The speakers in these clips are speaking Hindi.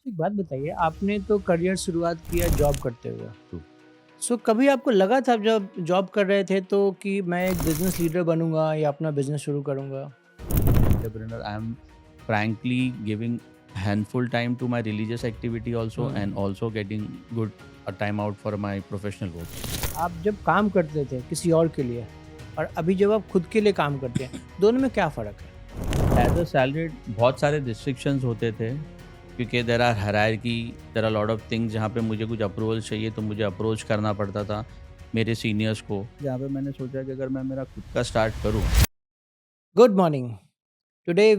एक बात बताइए, आपने तो करियर शुरुआत किया जॉब करते हुए। True. कभी आपको लगा था जब जॉब कर रहे थे तो कि मैं एक बिज़नेस लीडर बनूँगा या अपना बिज़नेस शुरू करूँगा? Entrepreneur, I'm frankly giving handful time to my religious activity also, and hmm. also getting good a time out for my professional work. आप जब काम करते थे किसी और के लिए और अभी जब आप खुद के लिए काम करते हैं, दोनों में क्या फ़र्क है? एज अ सैलरीड बहुत सारे रिस्ट्रिक्शंस होते थे, क्योंकि there are hierarchy, there are lot of things जहाँ पे मुझे कुछ अप्रूवल चाहिए तो मुझे अप्रोच करना पड़ता था मेरे सीनियर्स को, जहाँ पे मैंने सोचा कि अगर मैं मेरा खुद का स्टार्ट करूँ। Good morning. Today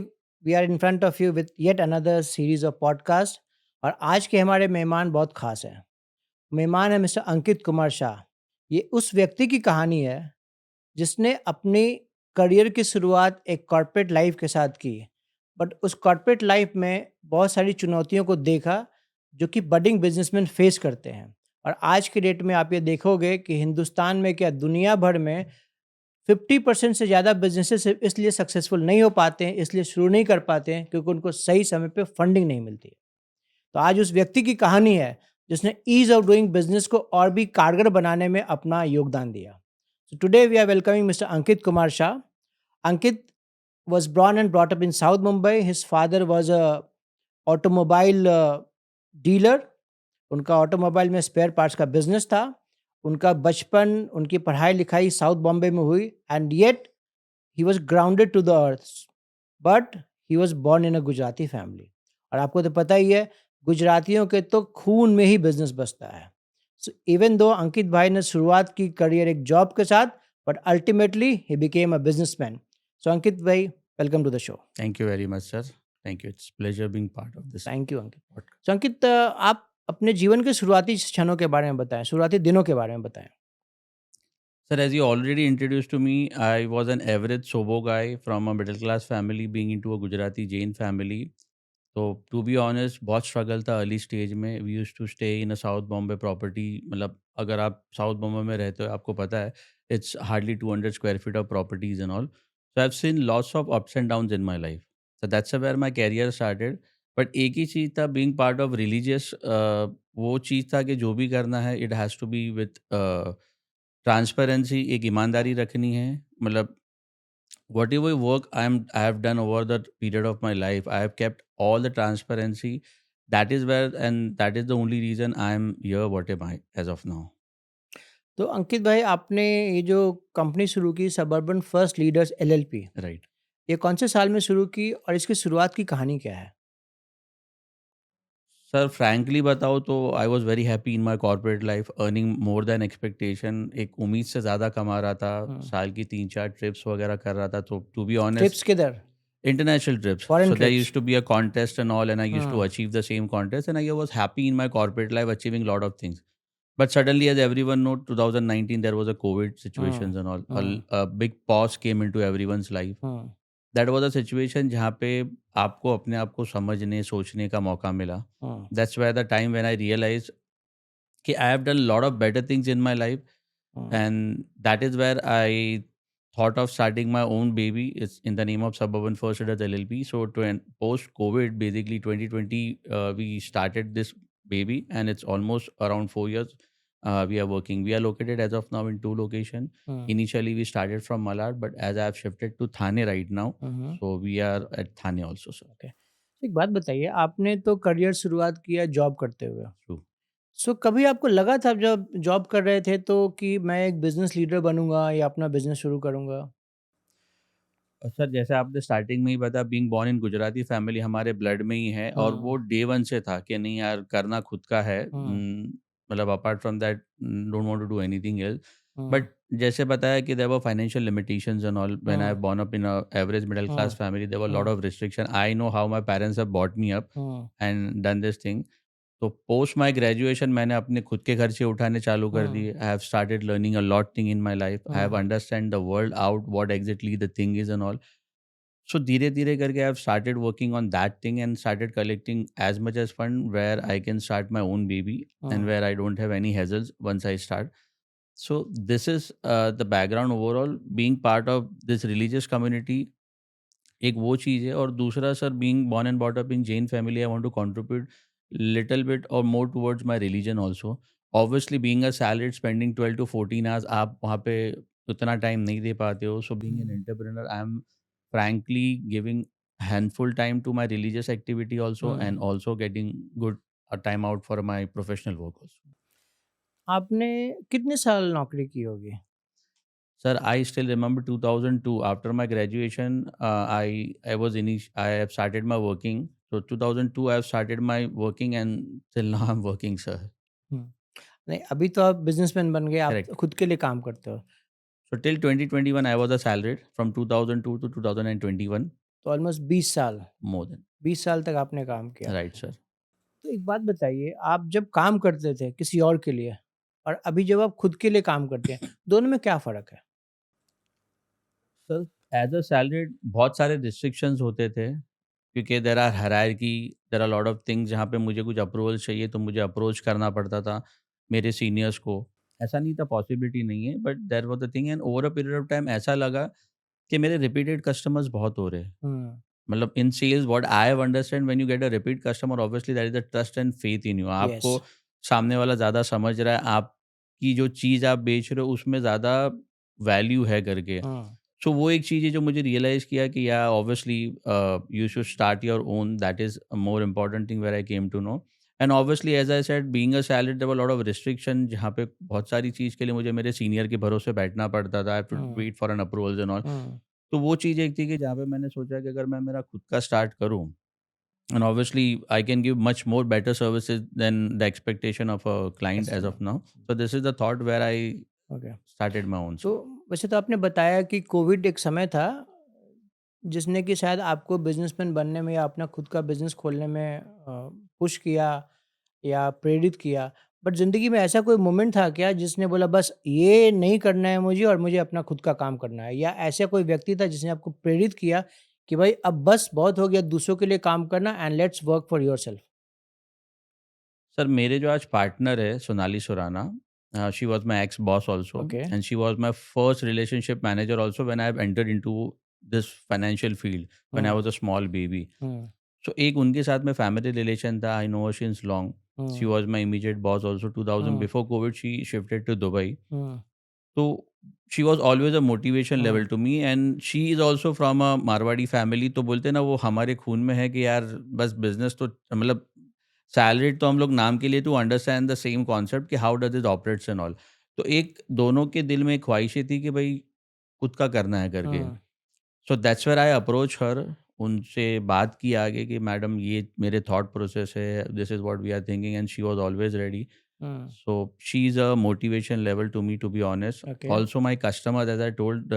we are in front of you with yet another series of podcast और आज के हमारे मेहमान बहुत ख़ास हैं। मेहमान है मिस्टर अंकित कुमार शाह। ये उस व्यक्ति की कहानी है जिसने अपनी करियर की शुरुआत एक कॉर्पोरेट लाइफ के साथ की, बट उस कॉर्पोरेट लाइफ में बहुत सारी चुनौतियों को देखा जो कि बडिंग बिजनेसमैन फेस करते हैं। और आज के डेट में आप ये देखोगे कि हिंदुस्तान में क्या दुनिया भर में 50% से ज़्यादा बिजनेसेस इसलिए सक्सेसफुल नहीं हो पाते हैं, इसलिए शुरू नहीं कर पाते हैं क्योंकि उनको सही समय पे फंडिंग नहीं मिलती है। तो आज उस व्यक्ति की कहानी है जिसने ईज ऑफ डूइंग बिजनेस को और भी कारगर बनाने में अपना योगदान दिया। So today we are welcoming Mr. Ankit Kumar Shah. Ankit was born and brought up in South Mumbai. His father was a automobile dealer. उनका ऑटोमोबाइल में स्पेयर पार्ट्स का बिजनेस था। उनका बचपन, उनकी पढ़ाई लिखाई साउथ बॉम्बे में हुई and yet he was grounded to the earth, but he was born in a Gujarati family. और आपको तो पता ही है, गुजरातियों के तो खून में ही बिजनेस बसता है। सो इवन दो अंकित भाई ने शुरुआत की करियर एक जॉब के साथ, but ultimately he became a businessman. So Ankit भाई, welcome to the show. Thank you very much sir. Thank you, it's pleasure being part of this thank you Ankit. Podcast. So Ankit, आप अपने जीवन के शुरुआती क्षणों के बारे में बताएं, शुरुआती दिनों के बारे में बताएं। Sir, as you already introduced to me, I was an average Sobo guy from a middle class family being into a Gujarati Jain family. So to be honest, बहुत स्ट्रगल था अर्ली स्टेज में। We used to stay in a south Bombay property, मतलब अगर आप साउथ बॉम्बे में रहते हो आपको पता है it's hardly 200 square feet of properties and all. So I have seen lots of ups and downs in my life. So that's where my career started. But एक ही चीज़ था, बीइंग पार्ट ऑफ रिलीजियस, वो चीज़ था कि जो भी करना है it has to be with transparency, एक ईमानदारी रखनी है। मतलब whatever work I have done over the period of my life, I have kept all the transparency. That is where, and that is the only reason I am here what am I as of now. तो अंकित भाई, आपने ये जो कंपनी शुरू की suburban first leaders LLP, Right. ये कौन से साल में शुरू की और इसकी शुरुआत की कहानी क्या है? सर फ्रैंकली बताओ तो I was very happy in my corporate life, earning more than expectation. एक उम्मीद से ज़्यादा कमा रहा था, हुँ। साल की 3-4 ट्रिप्स वगैरह कर रहा था। तो टू बी ऑनेस्ट, ट्रिप्स किधर? international trips. Foreign So there trips? used to be a contest and all, and I used to hmm, achieve the same contest, and I was happy in my corporate life achieving a lot of things. But suddenly, as everyone knows, 2019 there was a COVID hmm, situations and all. Hmm, A big pause came into everyone's life. Hmm, That was a situation जहाँ पे आपको अपने आप को समझने सोचने का मौका मिला. हुँ, That's where the time when I realized कि I have done a lot of better things in my life, hmm, and that is where I thought of starting my own baby. It's in the name of Suburban First Leaders LLP. So to post COVID, basically 2020, we started this baby, and it's almost around 4 years. We are working. We are located as of now in two locations. Hmm, Initially, we started from Malad, but as I have shifted to Thane right now, hmm, so we are at Thane also, sir. Okay. एक बात बताइए, आपने तो करियर शुरुआत किया जॉब करते हुए। True. कभी आपको लगा था जब जॉब कर रहे थे तो कि मैं एक बिज़नेस लीडर बनूँगा या अपना बिज़नेस शुरू करूँगा? सर जैसे आपने स्टार्टिंग में ही बताया, being born in Gujarati family हमारे ब्लड में ही है, और वो हुँ, डे वन से था कि नहीं यार करना खुद का है। हुँ, मतलब apart from that don't want to do anything else. Hmm, but जैसे बताया कि there were financial limitations and all when I hmm, born up in a average middle class hmm, family, there were lot hmm, of restriction. I know how my parents have bought me up hmm, and done this thing. तो पोस्ट माय ग्रेजुएशन मैंने अपने खुद के खर्चे उठाने चालू कर हुँ, दिए। I have started learning a lot thing in my life. I have hmm, understand the world out what exactly the thing is and all. So धीरे धीरे करके I've started working on that thing and started collecting as much as fund where I can start my own baby, and hmm, where I don't have any hassles once I start. So this is the background overall. Being part of this religious community एक वो चीज़ है, और दूसरा sir being born and bought up in Jain family, I want to contribute little bit or more towards my religion also. Obviously, being a salaried, spending 12 to 14 hours, आप वहाँ पे उतना टाइम नहीं दे पाते हो. So being an entrepreneur, I'm frankly giving handful time to my religious activity also, and also getting good time out for my professional work also. आपने कितने साल नौकरी की होगी? Sir, I still remember 2002. After my graduation, I have started my working. So 2002, I have started my working, and till now I'm working, sir. हुँ। नहीं, अभी तो आप बिज़नेसमैन बन गए, आप Correct. खुद के लिए काम करते हो। So till 2021, I was a salaried from 2002 to 2021. तो ऑलमोस्ट 20 साल, More than 20 साल तक आपने काम किया। right, sir. तो एक बात बताइए, आप जब काम करते थे किसी और के लिए और अभी जब आप खुद के लिए काम करते हैं, दोनों में क्या फ़र्क है? सर, एज अ सैलरीड बहुत सारे रिस्ट्रिक्शंस होते थे, क्योंकि there are hierarchy, there are lot of things जहाँ पे मुझे कुछ अप्रूवल चाहिए तो मुझे अप्रोच करना पड़ता था मेरे सीनियर्स को. ऐसा नहीं था, पॉसिबिलिटी नहीं है, but there was the thing. And over a period of time ऐसा लगा कि मेरे रिपीटेड कस्टमर्स बहुत हो रहे हैं. हुँ, मतलब in sales what I have understand, when you get a repeat customer, obviously that is the trust and faith in you. Yes. आपको सामने वाला ज़्यादा समझ रहा है, आपकी जो चीज़ आप बेच रहे हो उसमें ज़्यादा वैल्यू है करके. हुँ, सो वो एक चीज़ है जो मुझे रियलाइज़ किया कि या obviously you should start your own. That is a more important thing where I came to know. And obviously as I said, being a salaried there were lot of restriction, जहाँ पे बहुत सारी चीज़ के लिए मुझे मेरे सीनियर के भरोसे बैठना पड़ता था. I have to hmm, wait for an approvals and all. Hmm, तो वो चीज़ एक थी कि जहाँ पे मैंने सोचा कि अगर मैं मेरा खुद का स्टार्ट करूँ, and obviously I can give much more better services than the expectation of a client as of customer. Now. So this is the thought where I okay. Started my own. तो वैसे तो आपने बताया कि कोविड एक समय था, जिसने कि शायद आपको बिज़नेसमैन बनने में या अपना खुद का बिज़नेस खोलने में पुश किया या प्रेरित किया। बट ज़िंदगी में ऐसा कोई मोमेंट था क्या जिसने बोला बस ये नहीं करना है मुझे और मुझे अपना खुद का काम करना है? या ऐसा कोई व्यक्ति था जिसने आपको प्रेरित किया कि भाई अब बस बहुत हो गया दूसरों के लिए काम करना and let's work for yourself? Sir, मेरे जो आज पार्टनर है Sonali Surana, she was my ex boss also, okay. And she was my first relationship manager also when I have entered into this financial field when I hmm, was a small baby. Hmm, so एक उनके साथ में फैमिली रिलेशन था. I know her since long. She hmm, was my immediate boss also. 2000 hmm, before Covid she shifted to Dubai. Hmm, तो she was always a motivation level hmm, to me, and she is also from a Marwari family. तो बोलते हैं ना, वो हमारे खून में है कि यार बस बिजनेस तो मतलब सैलरीड तो हम लोग नाम के लिए, to understand the same concept कि how does it operates and all. तो एक दोनों के दिल में एक ख्वाहिशें थी कि भाई खुद का करना है करके. Hmm, so that's where I approach her. उनसे बात की आगे कि मैडम ये मेरे थॉट प्रोसेस है, this is what we are thinking, and she was always ready. Hmm, So she's a motivation level to me, to be honest. Okay. Also, my customer, as I told,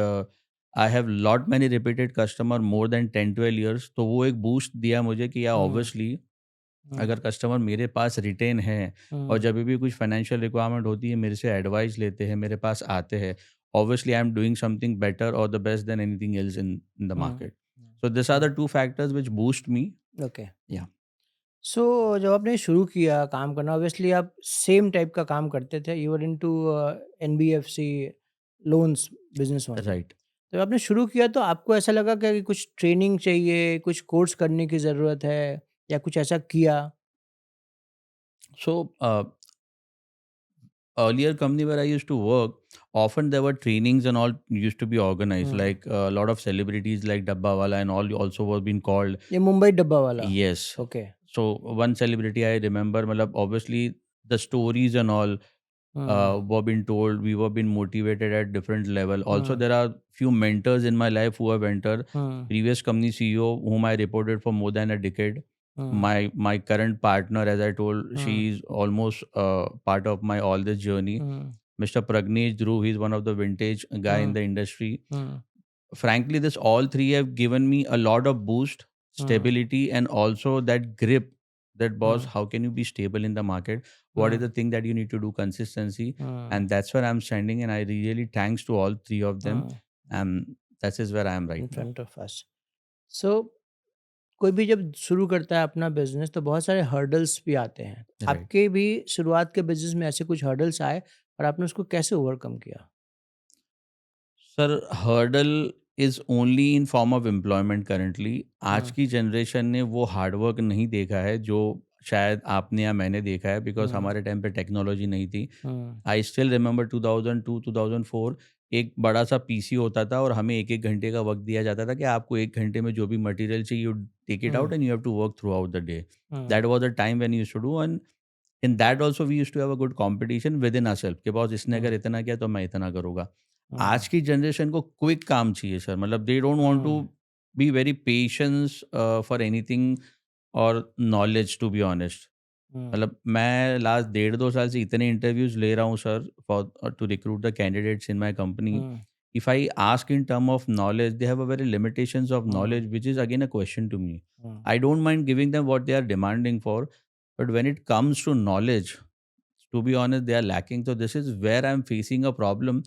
I have lot many repeated customer more than 10-12 years. तो वो एक boost दिया मुझे कि यार हुँ, obviously हुँ, अगर कस्टमर मेरे पास रिटेन है और हुँ, जब भी कुछ फाइनेंशियल रिक्वायरमेंट होती है मेरे से एडवाइस लेते हैं, मेरे पास आते हैं, obviously I am doing something better or the best than anything else in the hmm, market. So these are hmm, the two factors which boost me. Okay. Yeah. सो जब आपने शुरू किया काम करना ऑब्वियसली आप सेम टाइप का काम करते थे you were into NBFC loans business only. Right. तो जब आपने शुरू किया तो आपको ऐसा लगा क्या कि कुछ ट्रेनिंग चाहिए, कुछ कोर्स करने की ज़रूरत है या कुछ ऐसा किया? So earlier company where I used to work, often there were trainings and all used to be organized. Hmm, Like a lot of celebrities like Dabbawala and all also were being called. ये मुंबई डब्बा वाला? Yes. Okay. So one celebrity I remember, malab, obviously the stories and all hmm, were being told. We were being motivated at different level. Also, hmm, there are few mentors in my life who have entered. Hmm, Previous company CEO whom I reported for more than a decade. Hmm, My current partner, as I told, hmm, she is almost part of my all this journey. Hmm, Mr. Pragnesh Dhruv, he's one of the vintage guy in hmm, the industry. Hmm, Frankly, this all three have given me a lot of boost, hmm, stability, and also that grip. That boss, hmm, how can you be stable in the market? What is hmm, the thing that you need to do consistency? Hmm, And that's where I'm standing. And I really thanks to all three of them. Hmm, And that is where I am right in now. Front of us. So कोई भी जब शुरू करता है अपना बिज़नेस तो बहुत सारे हर्डल्स भी आते हैं। Right. आपके भी शुरुआत के बिज़नेस में ऐसे कुछ हर्डल्स आए और आपने उसको कैसे ओवरकम किया? Sir, hurdle is only in form of employment currently. आज हुँ, की जनरेशन ने वो हार्डवर्क नहीं देखा है जो शायद आपने या मैंने देखा है, बिकॉज़ हुँ, हमारे टाइम पे टेक्नोलॉजी नहीं थी। हुँ, आई स्टिल रिमेंबर 2002-2004 एक बड़ा-सा पीसी होता था और हमें 1-1 घंटे का वक़्त दिया जाता था कि आपको 1 घंटे में जो भी मटेरियल चाहिए, you take it hmm, out and you have to work throughout the day. Hmm, that was the time when we used to do, and in that also we used to have a good competition within ourselves कि बॉस इसने अगर हुँ, इतना किया तो मैं इतना करूँगा। हुँ, आज की जनरेशन को क्विक काम चाहिए सर, मतलब they don't want to hmm, be very patience for anything और knowledge, to be honest. Hmm, मतलब मैं लास्ट 1.5-2 साल से इतने इंटरव्यूज़ ले रहा हूँ sir, for to recruit the candidates in my company. Hmm, If I ask in term of knowledge, they have a very limitations of hmm, knowledge, which is again a question to me. Hmm, I don't mind giving them what they are demanding for, but when it comes to knowledge, to be honest, they are lacking. So this is where I'm facing a problem.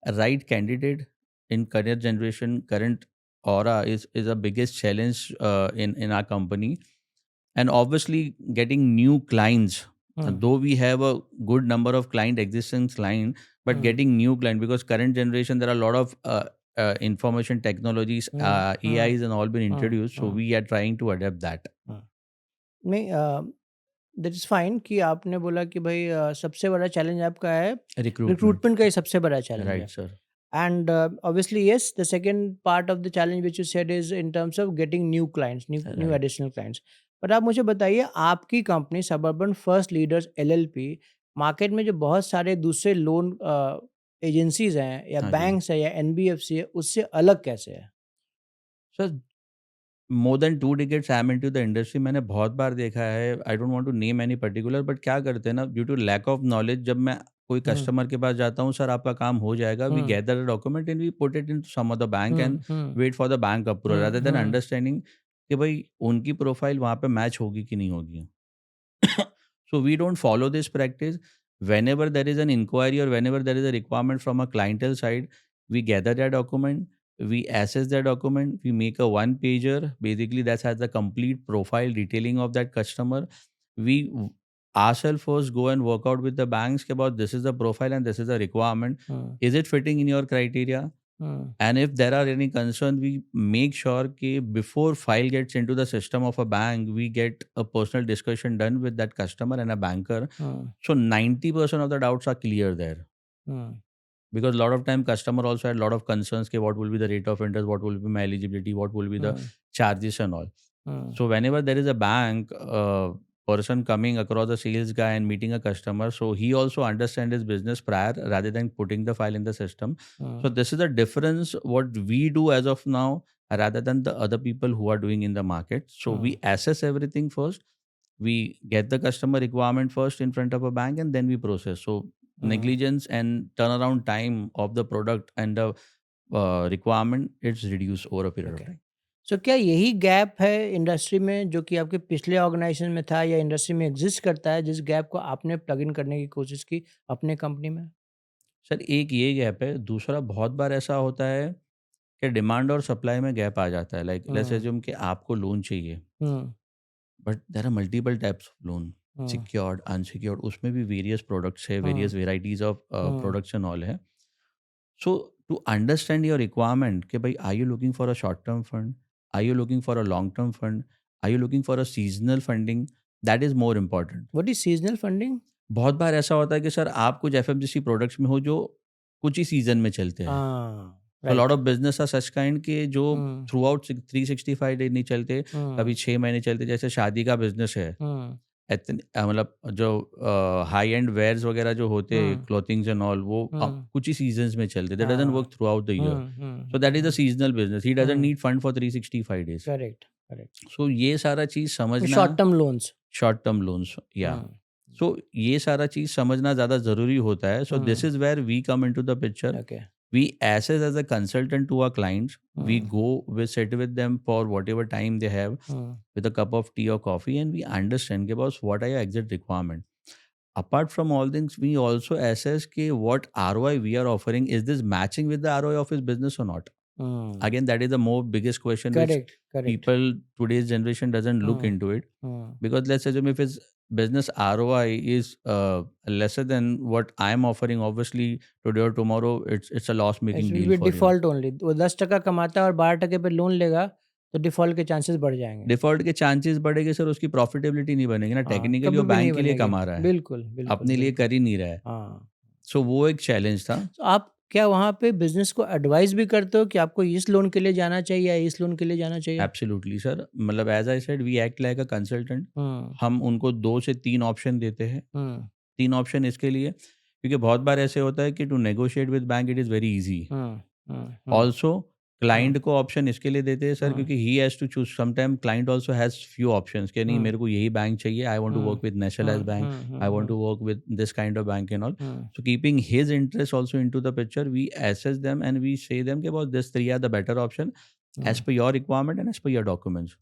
A right candidate in current generation, current aura is a biggest challenge in our company, and obviously getting new clients. Hmm, Though we have a good number of client existing client, but hmm, getting new client, because current generation there are a lot of information technologies, hmm, hmm, AIs and all been hmm, introduced, so hmm, we are trying to adapt that. हुँ। नहीं दैट इज़ फाइन कि आपने बोला कि भई सबसे बड़ा चैलेंज आपका है, Recruitment. रिक्रूटमेंट का ही सबसे बड़ा चैलेंज है। Right, sir. And obviously, yes, the second part of the challenge which you said is in terms of getting new clients, new Right. additional clients. पर आप मुझे बताइए आपकी company suburban first leaders LLP market में जो बहुत सारे दूसरे लोन एजेंसीज हैं या हाँ जी। बैंक्स है या एनबीएफसी है उससे अलग कैसे है? Sir, more than 2 decades I am into the industry, मैंने बहुत बार देखा है, I don't want to name any particular, but क्या करते हैं ना, due to lack of knowledge, जब मैं कोई हुँ, कस्टमर के पास जाता हूँ, सर आपका काम हो जाएगा, we hmm, gather the document and we put it into some of the bank and hmm, hmm, wait for the bank approval, hmm, rather than hmm, understanding कि भाई उनकी प्रोफाइल वहाँ पे मैच होगी कि नहीं होगी। So we don't follow this practice. Whenever there is an inquiry or whenever there is a requirement from a clientele side, we gather that document, we assess that document, we make a one pager. Basically, that has the complete profile detailing of that customer. We ourselves first go and work out with the banks about this is the profile and this is the requirement. Hmm, Is it fitting in your criteria? Hmm, And if there are any concern, we make sure that before file gets into the system of a bank, we get a personal discussion done with that customer and a banker. Hmm, So 90% of the doubts are clear there. Hmm, Because a lot of time customer also had a lot of concerns कि what will be the rate of interest, what will be my eligibility, what will be the hmm, charges and all. Hmm, So whenever there is a bank person coming across a sales guy and meeting a customer, so he also understands his business prior rather than putting the file in the system. So hmm, this is the difference what we do as of now rather than the other people who are doing in the market. So hmm, we assess everything first, we get the customer requirement first in front of a bank and then we process. So hmm, negligence and turnaround time of the product and the requirement, it's reduced over a period okay. of time. सो क्या यही गैप है इंडस्ट्री में जो कि आपके पिछले ऑर्गेनाइजेशन में था या इंडस्ट्री में एग्जिस्ट करता है जिस गैप को आपने प्लग इन करने की कोशिश की अपने कंपनी में? सर एक ये गैप है, दूसरा बहुत बार ऐसा होता है कि डिमांड और सप्लाई में गैप आ जाता है। लाइक लेट्स हुँ, अज्यूम कि आपको लोन चाहिए, hmm, but there are multiple types of loan, hmm, secured, unsecured, उसमें भी वेरियस प्रोडक्ट्स है, hmm, various varieties of hmm, products and all है। So to understand your requirement कि भाई are you looking for a short term fund, are you looking for a long term fund, are you looking for a seasonal funding, that is more important. What is seasonal funding? बहुत बार ऐसा होता है कि सर आप कुछ एफएमजीसी प्रोडक्ट्स में हो जो कुछ ही सीजन में चलते हैं। हाँ, so lot right. Of business are such kind के जो हुँ, थ्रू आउट 365 डे नहीं चलते, हुँ, कभी 6 महीने चलते। जैसे शादी का बिजनेस है, हुँ, मतलब जो हाई एंड वेयर्स वगैरह जो होते हुँ, क्लोथिंग्स एंड ऑल, वो हुँ, कुछ ही सीजन्स में चलते, दैट डजंट हाँ, work throughout the year. Hmm, hmm, so that is a hmm, seasonal business, he doesn't hmm, need fund for 365 days. Correct, correct. So ये सारा चीज़ समझना, short term loans. Short term loans या, हुँ, सो ये सारा चीज़ समझना ज़्यादा ज़रूरी होता है। So this hmm, is where we come into the picture. Okay, We assess as a consultant to our clients. We hmm, go, we sit with them for whatever time they have hmm, with a cup of tea or coffee, and we understand about what are your exact requirement. Apart from all things, we also assess what ROI we are offering. Is this matching with the ROI of his business or not? Hmm, Again, that is the more biggest question which correct, correct. people today's generation doesn't look hmm, into it. Hmm, Because let's assume if his business ROI is lesser than what I'm offering, obviously today or tomorrow it's a loss it's making will deal be for him. Default only. वो 10% कमाता है और 12% पे लोन लेगा, तो डिफ़ॉल्ट के चांसेस बढ़ जाएँगे। डिफ़ॉल्ट के चांसेस बढ़ेंगे सर, उसकी प्रॉफ़िटेबिलिटी नहीं बनेगी ना, हाँ, टेक्निकली कभी वो भी नहीं बैंक के लिए बनेगी। कमा रहा है, बिल्कुल, बिल्कुल, अपने लिए बिल्कुल। कर ही नहीं रहा है। हाँ। सो वो एक चैलेंज था। तो आप क्या वहाँ पे बिज़नेस को एडवाइस भी करते हो कि आपको इस लोन के लिए जाना चाहिए या इस लोन के लिए जाना चाहिए? एब्सोल्युटली सर, मतलब as I said we act like a consultant. Hmm, हम उनको 2 से 3 ऑप्शन देते हैं। हुँ, 3 ऑप्शन इसके लिए क्योंकि बहुत बार ऐसे होता है कि to negotiate with bank it is very easy. Hmm, hmm, hmm, also hmm, client को ऑप्शन इसके लिए देते हैं सर हुँ, क्योंकि he has to choose. Sometime client also has few options कि नहीं हुँ, मेरे को यही बैंक चाहिए, I want to hmm, work with nationalised hmm, bank, hmm, I hmm, want hmm, to work with this kind of bank and all. Hmm, So keeping his interest also into the picture, we assess them and we say them कि about this 3 are the better option as hmm, per your requirement and as per your documents.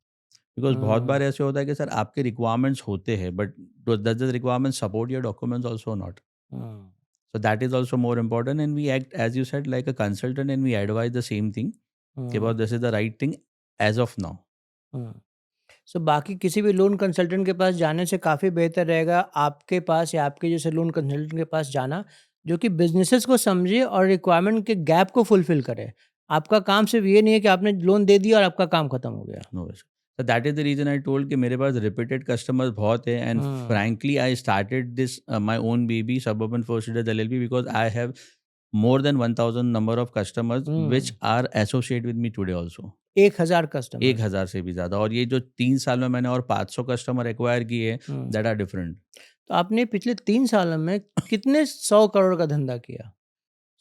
Because बहुत हुँ, बार ऐसे होता है कि सर आपके रिक्वायरमेंट्स होते हैं but does the requirement support your documents also और नॉट? Hmm, So that is also more important and we act as you said like a consultant and we advise the same thing कि हुँ, about this is the right thing as of now. हुँ। सो बाकी किसी भी लोन कंसल्टेंट के पास जाने से काफ़ी बेहतर रहेगा आपके पास या आपके जैसे लोन कंसल्टेंट के पास जाना, जो कि बिज़नेसेस को समझे और रिक्वायरमेंट के गैप को फुलफ़िल करे। आपका काम सिर्फ़ ये नहीं है कि आपने लोन दे दिया और आपका काम खत्म हो गया। No worries. So that is the reason I told कि मेरे पास repeated customers बहुत हैं and hmm, frankly I started this my own baby Suburban First Leaders LLP because I have more than 1000 number of customers which hmm, are associated with me today also. 1000 customers. 1000 से भी ज़्यादा और ये जो 3 साल में मैंने और 500 कस्टमर एक्वायर किए हुँ, दैट आर डिफरेंट। तो आपने पिछले 3 सालों में कितने 100 करोड़ का धंधा किया?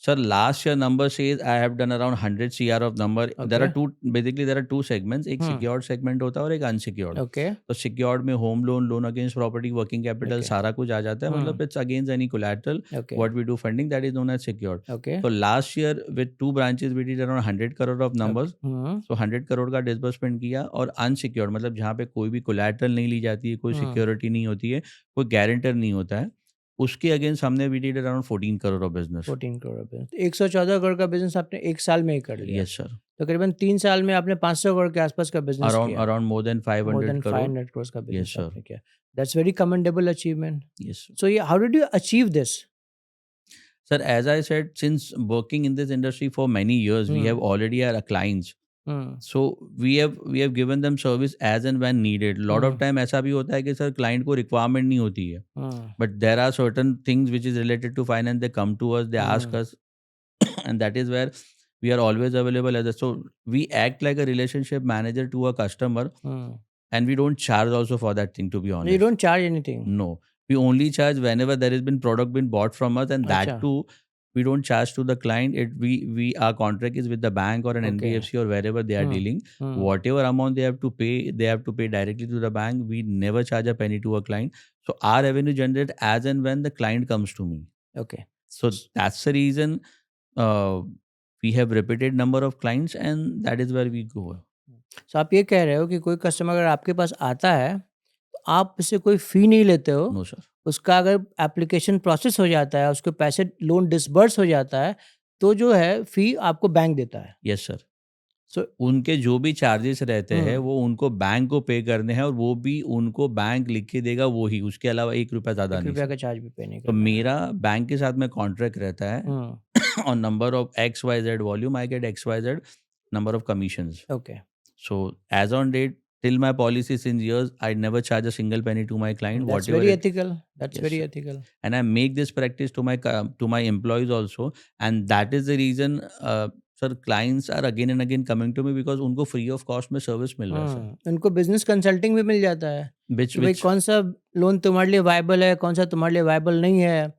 Sir, last year number says I have done around 100 CR of number. There okay, are two basically there are two segments. एक हुँ, secured segment होता है और एक unsecured. ओके, तो secured में home loan, loan against property, working capital okay, सारा कुछ आ जाता है. हुँ, मतलब it's against any collateral. Okay, What we do funding that is known as secured. Okay, So last year with two branches we did around 100 crore of numbers. Hmm, So 100 crore का डिसबर्समेंट किया और अनसिक्योर्ड मतलब जहाँ पे कोई भी कोलैटरल नहीं ली जाती है, कोई हुँ, सिक्योरिटी नहीं होती है, कोई गारंटर नहीं होता है, उसके अगेंस्ट हमने we did around 14 crore of business. 14 crore रुपए। 114 करोड़ का बिज़नेस आपने 1 साल में ही कर लिया। Yes sir. तो करीबन 3 साल में आपने 500 करोड़ के आसपास का बिज़नेस अराउंड किया। Around more than more 500 than crore. 500 crore का यस बिज़नेस सर। आपने किया। That's very commendable achievement. Yes so ये how did you achieve this? Sir, as I said since working in this industry for many years we hmm, have already our clients. Hmm, so we have given them service as and when needed. Lot of hmm, time ऐसा भी होता है कि सर क्लाइंट को रिक्वायरमेंट नहीं होती है, hmm, but there are certain things which is related to finance, they come to us, they ask hmm, us and that is where we are always available as a, so we act like a relationship manager to a customer hmm. and we don't charge also for that thing, to be you honest. Don't charge anything? No, we only charge whenever there has been product been bought from us, and that अच्छा, too we don't charge to the client. We our contract is with the bank or an okay. NBFC or wherever they are hmm, dealing. Hmm, Whatever amount they have to pay directly to the bank. We never charge a penny to a client. So our revenue generate as and when the client comes to me. Okay. So that's the reason uh, we have repeated number of clients and that is where we go. सो आप ये कह रहे हो कि कोई कस्टमर अगर आपके पास आता है, तो आप उससे कोई फ़ी नहीं लेते हो। No sir. उसका अगर एप्लीकेशन प्रोसेस हो जाता है, उसके पैसे लोन डिसबर्स हो जाता है, तो जो है फ़ी आपको बैंक देता है। Yes sir. सो उनके जो भी चार्जेस रहते हैं हुँ, वो उनको बैंक को पे करने हैं और वो भी उनको बैंक लिख के देगा वो ही, उसके अलावा 1 रुपया ज़्यादा नहीं ₹1 सर। का चार्ज भी पे नहीं तो करना है। मेरा बैंक के साथ में कॉन्ट्रैक्ट रहता है hmm, on number of X Y Z volume I get X Y Z number of commissions. Okay. So as on date till my policy since years I never charge a single penny to my client that's whatever very it. Ethical, that's Yes very sir. Ethical. And I make this practice to my employees also, and that is the reason sir clients are again and again coming to me because उनको free of cost में service मिल रहा है sir. उनको बिज़नेस कंसल्टिंग भी मिल जाता है, which कि भाई which कौन-सा लोन तुम्हारे लिए वायबल है, कौन-सा तुम्हारे लिए वायबल नहीं है,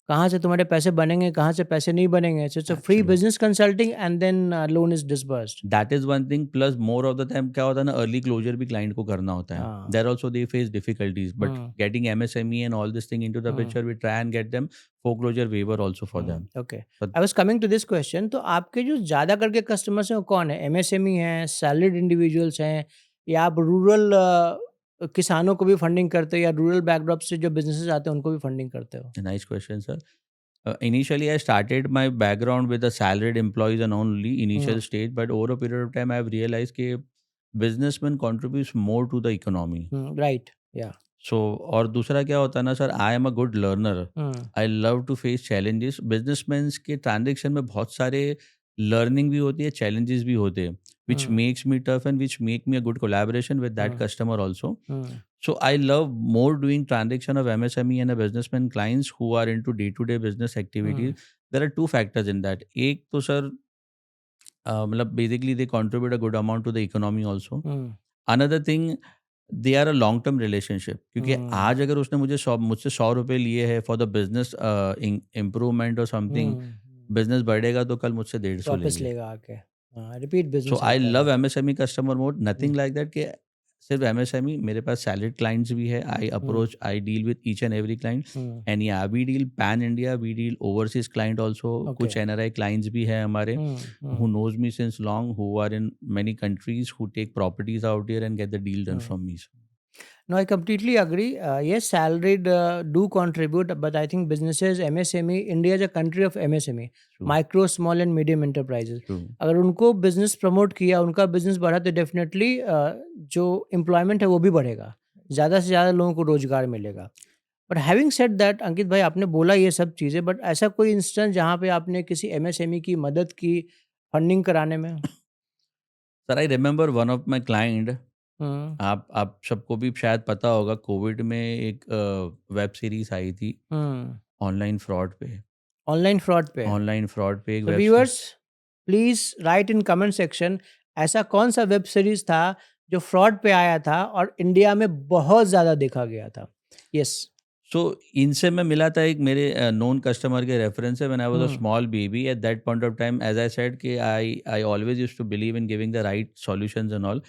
कहाँ से तुम्हारे पैसे बनेंगे, कहाँ से पैसे नहीं बनेंगे। So it's a free Absolutely. Business consulting and then loan is disbursed. that is one thing plus more of the time क्या होता है ना अर्ली क्लोजर भी क्लाइंट को करना होता है. हाँ, there also they face difficulties but hmm, getting MSME and all this thing into the hmm, picture we try and get them foreclosure waiver also for them. Okay. but I was coming to this question, तो आपके जो ज़्यादा करके कस्टमर्स हैं वो कौन है? एमएसएमई हैं, सैलरीड इंडिविजुअल्स हैं या आप रूरल किसानों को भी फंडिंग करते हो या रूरल बैकड्रॉप से जो बिज़नेसेस आते हैं उनको भी फंडिंग करते हो? nice question sir. Initially I started my background with the salaried employees and only hmm, initial stage but over a period of time I have realized कि businessman contributes more to the economy. Right, या सो और दूसरा क्या होता है ना sir I am a good learner. Hmm, I love to face challenges. Businessman के ट्रांजेक्शन में बहुत सारे लर्निंग भी होती है, challenges भी होते हैं, which Hmm. makes me tough and which make me a good collaboration with that Hmm. customer also. Hmm. So I love more doing transaction of MSME and a businessman clients who are into day-to-day business Hmm. activities. There are two factors in that. एक तो सर मतलब basically they contribute a good amount to the economy also. Hmm. Another thing, they are a long term relationship, क्योंकि Hmm. आज अगर उसने मुझसे 100 रुपये लिए है फॉर द बिजनेस इम्प्रूवमेंट और समथिंग, Hmm. बिजनेस बढ़ेगा तो कल मुझसे 150 वापस लेंगे. लेगा आके। हाँ, रिपीट सो बिज़नेस आई होता है लव वो। MSME customer mode, hmm, nothing like that कि सिर्फ एमएसएमई, मेरे पास सैलरीड क्लाइंट्स भी है. Hmm, I deal with each and every client. Hmm, and या we deal pan India, we deal overseas client also. Okay. कुछ एनआरआई क्लाइंट्स भी हैं हमारे हुँ, who hmm, knows me since long, who are in many countries, who take properties out here and get the deal done hmm. from me. No, I completely agree. Yes, salaried do contribute, but I think businesses, MSME, India is a country of MSME, True, micro, small and medium enterprises. true. अगर उनको बिजनेस प्रमोट किया, उनका बिजनेस बढ़ा तो डेफिनेटली जो एम्प्लॉयमेंट है वो भी बढ़ेगा, ज़्यादा से ज़्यादा लोगों को रोजगार मिलेगा. बट हैविंग सेड दैट, अंकित भाई आपने बोला ये सब चीज़ें, बट ऐसा कोई इंस्टेंस जहाँ पे आपने किसी एमएसएमई की मदद की फंडिंग कराने में? Sir I remember one of my client. Hmm, आप सबको भी शायद पता होगा, कोविड में एक वेब सीरीज आई थी हुँ। ऑनलाइन फ्रॉड पे. ऑनलाइन फ्रॉड पे। ऑनलाइन फ्रॉड पे एक तो web viewers please write in comment section, ऐसा कौन-सा वेब सीरीज़ था जो फ्रॉड पे आया था और इंडिया में बहुत ज़्यादा देखा गया था? यस। सो इनसे मैं मिला था, एक मेरे नोन कस्टमर के रेफरेंस है. When I was a hmm, small baby at that point of time, as I said कि I always used to believe in giving the right solutions and all.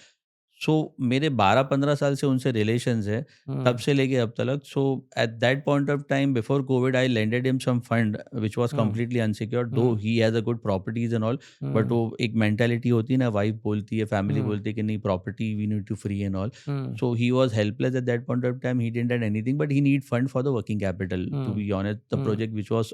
So मेरे 12-15 साल से उनसे रिलेशंस है, तब हुँ, से लेके अब तक. So at that point of time before Covid I lended him some fund which was hmm, completely unsecured, though hmm, he has a good properties and all. But hmm, वो एक मेंटालिटी होती है ना, वाइफ बोलती है, फैमिली हुँ, बोलती है कि नहीं, property we need to free and all. Hmm, So he was helpless at that point of time. He didn't have anything, but he need fund for the working capital. To hmm, be honest, the hmm. project which was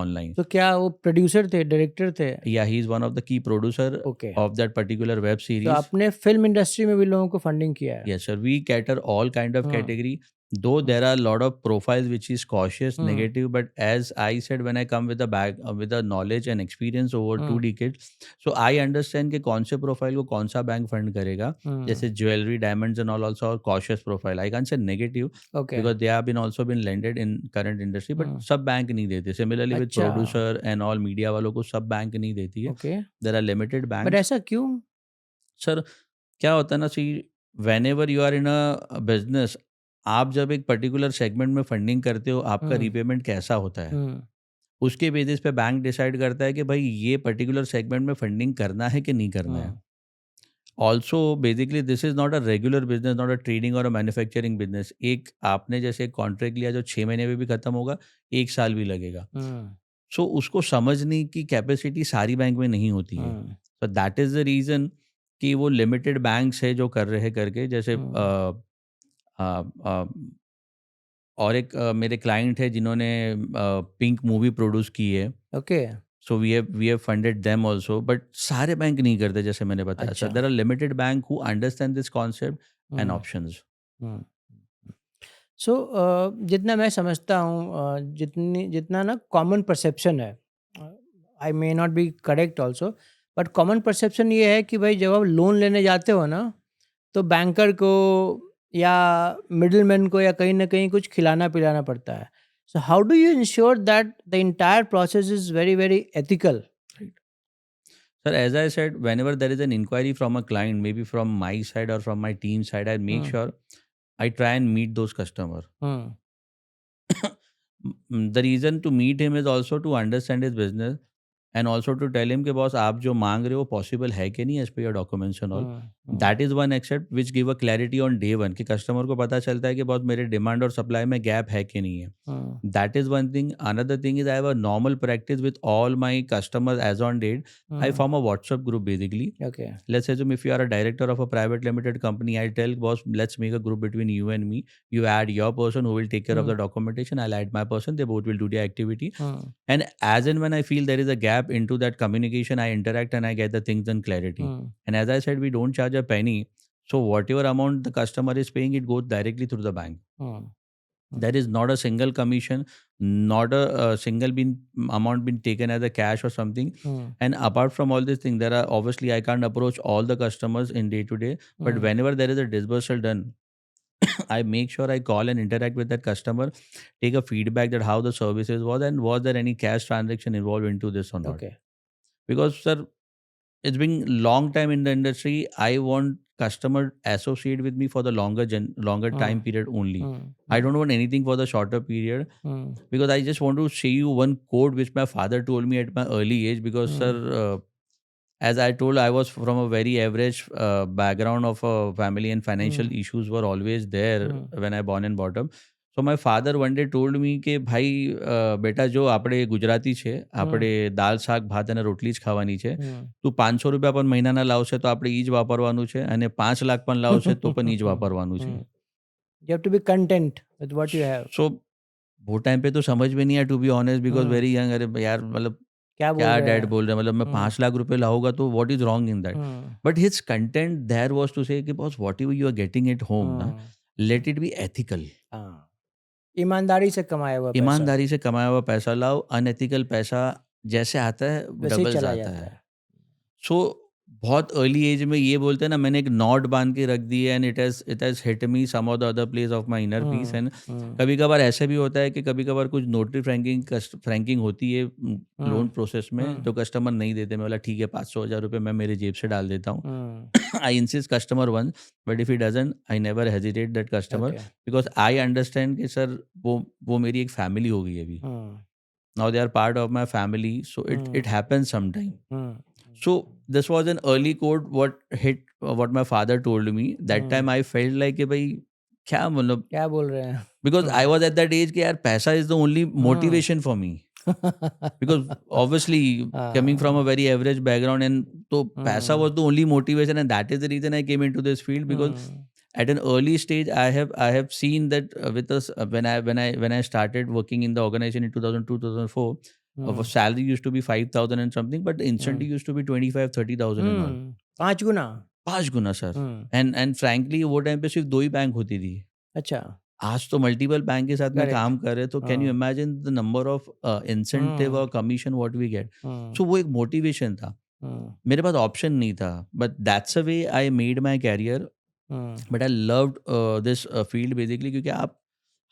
online. तो क्या वो प्रोड्यूसर थे, डायरेक्टर थे? Yeah, he is one of the key producer okay. of that particular web तो series. आपने फ़िल्म इंडस्ट्री में भी लोगों को फंडिंग किया है? Yes, sir. We cater all kind of hmm, category. Though hmm, there are a lot of profiles which is cautious, hmm, negative, but as I said, when I come with a bag with a knowledge and experience over hmm, 2 decades, so I understand कि कौन से प्रोफाइल को कौन सा बैंक फंड करेगा. हुँ, जैसे jewellery, diamonds and all also are cautious profile. I can't say negative okay. because they have been also been lended in current industry, but हुँ, सब बैंक नहीं देते. Similarly with अच्छा, producer and all मीडिया वालों को सब बैंक नहीं देती है. Okay. There are limited but banks. ऐसा क्यों? सर क्या होता है ना, see whenever you are in a business, आप जब एक पर्टिकुलर सेगमेंट में फंडिंग करते हो, आपका हुँ, रीपेमेंट कैसा होता है, हुँ, उसके बेसिस पे बैंक डिसाइड करता है कि भाई ये पर्टिकुलर सेगमेंट में फंडिंग करना है कि नहीं करना है. Hmm, also basically this is not a regular business, not a trading और अ मैन्युफैक्चरिंग बिजनेस. एक आपने जैसे एक कॉन्ट्रैक्ट लिया जो 6 महीने में भी खत्म होगा, 1 साल भी लगेगा. हुँ, सो उसको समझने की कैपेसिटी सारी बैंक में नहीं होती है. Hmm, so that is the reason कि वो लिमिटेड बैंक्स है जो कर रहे करके, जैसे हुँ, अ, अ, और एक मेरे क्लाइंट है जिन्होंने पिंक मूवी प्रोड्यूस की है. Okay, so we have funded them also, but सारे बैंक नहीं करते जैसे मैंने बताया. सर अच्छा, there are limited bank who understand this concept and hmm, options. Hmm. सो जितना मैं समझता हूँ, जितना ना कॉमन परसेप्शन है, I may not be correct also, but common perception ये है कि भाई जब आप लोन लेने जाते हो ना, तो बैंकर को या मिडलमैन को या कहीं ना कहीं कुछ खिलाना पिलाना पड़ता है. So how do you ensure that the entire process is very very ethical? Sir, as I said, whenever there is an inquiry from a client, maybe from my side or from my team side, I make hmm, sure I try and meet those customer. Hmm, The reason to meet him is also to understand his business and also to tell him कि बॉस आप जो मांग रहे हो पॉसिबल है कि नहीं as per your documents and all. Hmm, hmm, that is one except which give a clarity on day one कि कस्टमर को पता चलता है कि बॉस मेरे डिमांड और सप्लाई में गैप है कि नहीं है. Hmm, that is one thing. Another thing is I have a normal practice with all my customers as on date. I hmm, form a WhatsApp group basically. Okay, Let's assume if you are a director of a private limited company, I tell boss, let's make a group between you and me. You add your person who will take care of hmm, the documentation. I'll add my person. They both will do the activity. Hmm, And as and when I feel there is a gap into that communication, I interact and I get the things in clarity. Hmm, And as I said, we don't charge a penny. So whatever amount the customer is paying, it goes directly through the bank. Hmm, There is not a single commission. not a single been amount been taken as a cash or something. Hmm. And apart from all these things, there are obviously I can't approach all the customers in day to day, but Hmm. whenever there is a disbursal done, I make sure I call and interact with that customer, take a feedback that how the services was and was there any cash transaction involved into this or not. Okay. Because sir, it's been long time in the industry. I want customer associate with me for the longer Hmm. time period only. Hmm. I Hmm. don't want anything for the shorter period, Hmm. because I just want to say you one quote which my father told me at my early age. Because sir, Hmm. as I told, I was from a very average background of a family, and financial Hmm. issues were always there Hmm. when I born and brought up. So my father one day told me કે ભાઈ બેટા જો આપણે ગુજરાતી છે, Hmm. આપણે દાળ શાક ભાત અને રોટલી જ ખાવાની છે. Hmm. તું 500 રૂપિયા પણ મહિનાના લાવશે તો આપણે એ જ વાપરવાનું છે, અને 5 લાખ પણ લાવશે તો પણ એ જ વાપરવાનું છે. Hmm. You have to be content with what you have. सो वो टाइम पे तो समझ में नहीं आया, to be honest, because Hmm. Very young. अरे यार मतलब क्या बोल क्या रहे डैड हैं? बोल रहे हैं, मतलब मैं Hmm. 5 लाख रुपए लाऊंगा तो what is wrong in that. Hmm. But his content there was to say कि boss what you are getting at home ना, Hmm. Let it be ethical. हाँ, ईमानदारी से कमाया हुआ पैसा ईमानदारी से कमाया हुआ पैसा लाओ, अनएथिकल पैसा जैसे आता है वैसे ही डबल चला जाता जाता है. है। सो बहुत अर्ली एज में ये बोलते हैं ना, मैंने एक नॉट बांध के रख दी है, and it has hit me some of the other place of my inner peace. Hmm, and hmm, कभी कभार ऐसे भी होता है कि कभी कभार कुछ नोटरी फ्रैंकिंग होती है लोन हुँ, प्रोसेस में, हुँ, जो कस्टमर नहीं देते. मैं बोला ठीक है, 500,000 रुपये मैं मेरे जेब से डाल देता हूँ. Hmm, I insist customer one, but if he doesn't I never hesitate that customer, okay, because I understand कि सर वो मेरी एक फैमिली हो गई अभी. Hmm, now they are part of my family, so it hmm, happens sometime. Hmm, So this was an early quote what hit what my father told me. That hmm, time I felt like कि भाई क्या मतलब, क्या बोल रहे हैं? because I hmm, was at that age कि यार पैसा is the only hmm, motivation for me. Because obviously coming from a हाँ, very average background, and तो पैसा हुँ, was the only motivation, and that is the reason I came into this field. Because hmm, at an early stage I have seen that with us, when I started working in the organization in 2002 2004, our hmm, salary used to be 5,000 and something, but the incentive hmm, used to be 25 30,000 and all. 5 Guna? 5 Guna sir. Hmm, and frankly वो टाइम पे सिर्फ 2 ही बैंक होती थी. अच्छा, आज तो मल्टीपल बैंक के साथ में करेक्ट, काम कर रहे हैं, तो कैन यू हाँ, imagine the number of incentive hmm, और commission what we get. Hmm, so वो एक मोटिवेशन था. हुँ, मेरे पास ऑप्शन नहीं था, but that's a way I made my career. Hmm, but I loved this field basically, क्योंकि आप